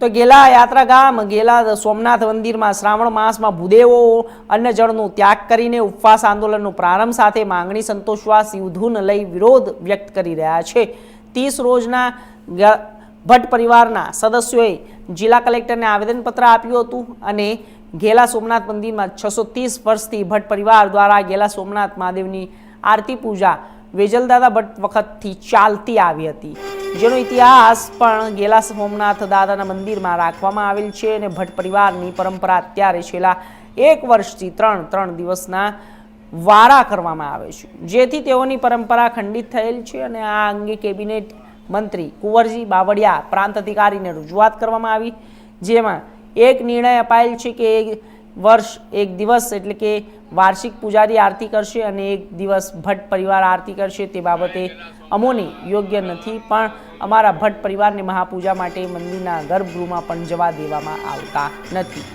તો ગેલા યાત્રા ગામ ગેલા સોમનાથ મંદિરમાં શ્રાવણ માસમાં ભૂદેવો અન્ન જળનું ત્યાગ કરીને ઉપવાસ આંદોલનનો પ્રારંભ સાથે માંગણી સંતોષવા સિંધુન લઈ વિરોધ વ્યક્ત કરી રહ્યા છે। 30 રોજના ભટ્ટ પરિવારના સદસ્યોએ જિલ્લા કલેક્ટરને આવેદનપત્ર આપ્યું હતું અને ગેલા સોમનાથ મંદિરમાં 630 વર્ષથી ભટ્ટ પરિવાર દ્વારા ગેલા સોમનાથ મહાદેવની આરતી પૂજા વેજલદાદા ભટ્ટ વખતથી ચાલતી આવી હતી, જેનો ઇતિહાસ પણ ગેલા સોમનાથ દાદાના મંદિરમાં રાખવામાં આવેલ છે અને ભટ્ટ પરિવારની પરંપરા અત્યારે છેલ્લા 1 વર્ષથી 3 દિવસના વારા કરવામાં આવે છે, જેથી તેઓની પરંપરા ખંડિત થયેલ છે અને આ અંગે કેબિનેટ મંત્રી કુંવરજી બાવળિયા પ્રાંત અધિકારીને રજૂઆત કરવામાં આવી, જેમાં એક નિર્ણય અપાયેલ છે કે વર્ષ 1 દિવસ એટલે કે વાર્ષિક પૂજારી આરતી કરશે અને 1 દિવસ ભટ્ટ પરિવાર આરતી કરશે। તે બાબતે અમોને યોગ્ય નથી, પણ અમારા ભટ્ટ પરિવારને મહાપૂજા માટે મંદિરના ગર્ભગૃહમાં પણ જવા દેવામાં આવતા નથી।